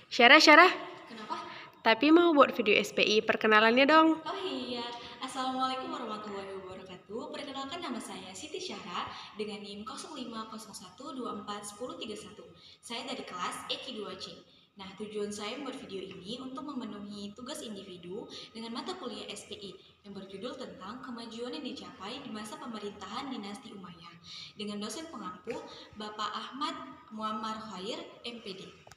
Syarah, Kenapa? tapi mau buat video SPI, perkenalannya dong. Oh iya, Assalamualaikum warahmatullahi wabarakatuh. Perkenalkan nama saya Siti Syara dengan NIM 0501241031. Saya dari kelas EQ2C. Nah, tujuan saya membuat video ini untuk memenuhi tugas individu dengan mata kuliah SPI yang berjudul tentang kemajuan yang dicapai di masa pemerintahan dinasti Umayyah dengan dosen pengampu Bapak Ahmad Muammar Khair, MPD.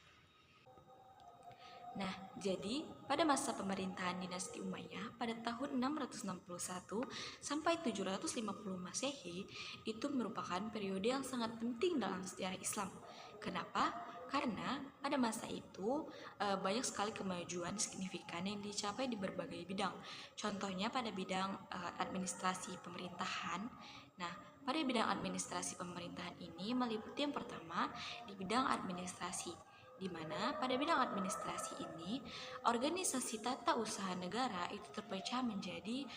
Nah, jadi pada masa pemerintahan dinasti Umayyah pada tahun 661 sampai 750 Masehi itu merupakan periode yang sangat penting dalam sejarah Islam. Kenapa? Karena pada masa itu banyak sekali kemajuan signifikan yang dicapai di berbagai bidang. Contohnya pada bidang administrasi pemerintahan. Nah, pada bidang administrasi pemerintahan ini meliputi yang pertama di bidang administrasi, di mana pada bidang administrasi ini organisasi tata usaha negara itu terpecah menjadi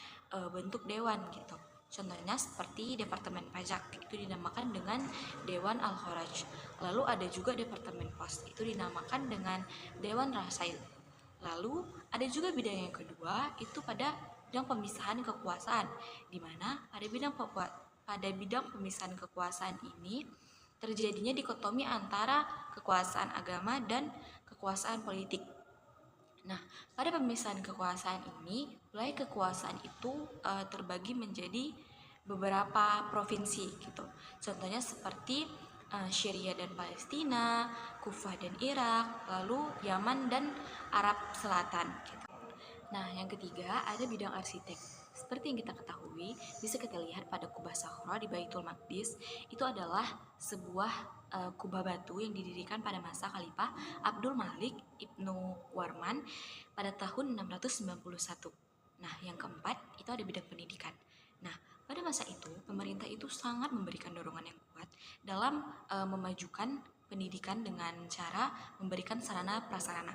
bentuk dewan gitu. Contohnya seperti Departemen Pajak itu dinamakan dengan Dewan Al-Kharaj. Lalu ada juga Departemen Pos itu dinamakan dengan Dewan Rasail. Lalu ada juga bidang yang kedua itu pada bidang pemisahan kekuasaan, di mana pada bidang pemisahan kekuasaan ini terjadinya dikotomi antara kekuasaan agama dan kekuasaan politik. Nah, pada pemisahan kekuasaan ini, wilayah kekuasaan itu terbagi menjadi beberapa provinsi gitu. Contohnya seperti Syria dan Palestina, Kufah dan Irak, lalu Yaman dan Arab Selatan gitu. Nah, yang ketiga ada bidang arsitek. Seperti yang kita ketahui, bisa kita lihat pada kubah Sakhra di Baitul Maqdis, itu adalah sebuah kubah batu yang didirikan pada masa Khalifah Abdul Malik Ibnu Warman pada tahun 691. Nah, yang keempat itu ada bidang pendidikan. Nah, pada masa itu pemerintah itu sangat memberikan dorongan yang kuat dalam memajukan pendidikan dengan cara memberikan sarana prasarana.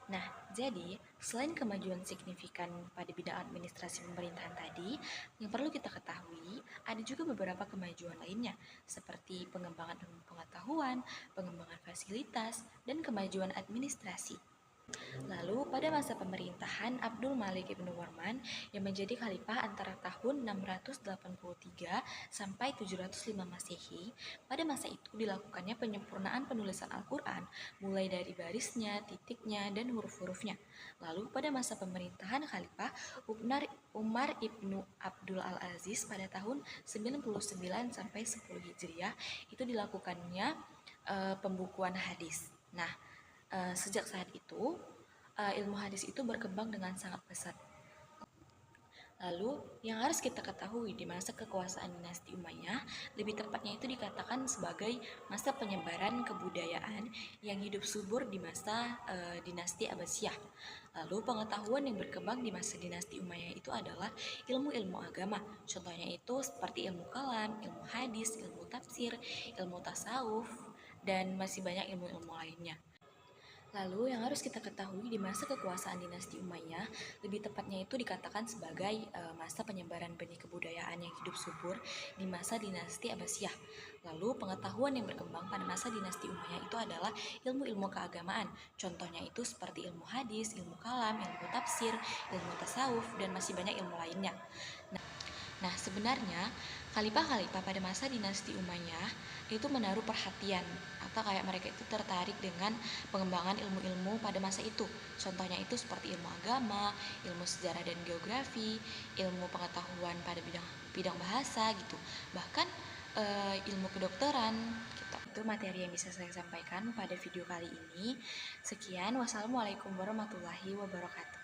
Nah, jadi selain kemajuan signifikan pada bidang administrasi pemerintahan tadi, yang perlu kita ketahui ada juga beberapa kemajuan lainnya, seperti pengembangan ilmu pengetahuan, pengembangan fasilitas, dan kemajuan administrasi. Lalu pada masa pemerintahan Abdul Malik Ibnu Warman yang menjadi khalifah antara tahun 683 sampai 705 Masehi, pada masa itu dilakukannya penyempurnaan penulisan Al-Quran mulai dari barisnya, titiknya, dan huruf-hurufnya. Lalu pada masa pemerintahan khalifah Umar Ibnu Abdul Al-Aziz pada tahun 99 sampai 10 Hijriah itu dilakukannya pembukuan hadis. Nah, sejak saat itu ilmu hadis itu berkembang dengan sangat pesat. Lalu yang harus kita ketahui di masa kekuasaan dinasti Umayyah, lebih tepatnya itu dikatakan sebagai masa penyebaran kebudayaan yang hidup subur di masa dinasti Abbasiyah. Lalu pengetahuan yang berkembang di masa dinasti Umayyah itu adalah ilmu-ilmu agama. Contohnya itu seperti ilmu kalam, ilmu hadis, ilmu tafsir, ilmu tasawuf, dan masih banyak ilmu-ilmu lainnya. Lalu yang harus kita ketahui di masa kekuasaan dinasti Umayyah, lebih tepatnya itu dikatakan sebagai masa penyebaran benih kebudayaan yang hidup subur di masa dinasti Abbasiyah. Lalu pengetahuan yang berkembang pada masa dinasti Umayyah itu adalah ilmu-ilmu keagamaan. Contohnya itu seperti ilmu hadis, ilmu kalam, ilmu tafsir, ilmu tasawuf, dan masih banyak ilmu lainnya. Nah, sebenarnya khalifah-khalifah pada masa dinasti Umayyah itu menaruh perhatian atau kayak mereka itu tertarik dengan pengembangan ilmu-ilmu pada masa itu. Contohnya itu seperti ilmu agama, ilmu sejarah dan geografi, ilmu pengetahuan pada bidang bahasa gitu. Bahkan ilmu kedokteran gitu. Itu materi yang bisa saya sampaikan pada video kali ini. Sekian, wassalamualaikum warahmatullahi wabarakatuh.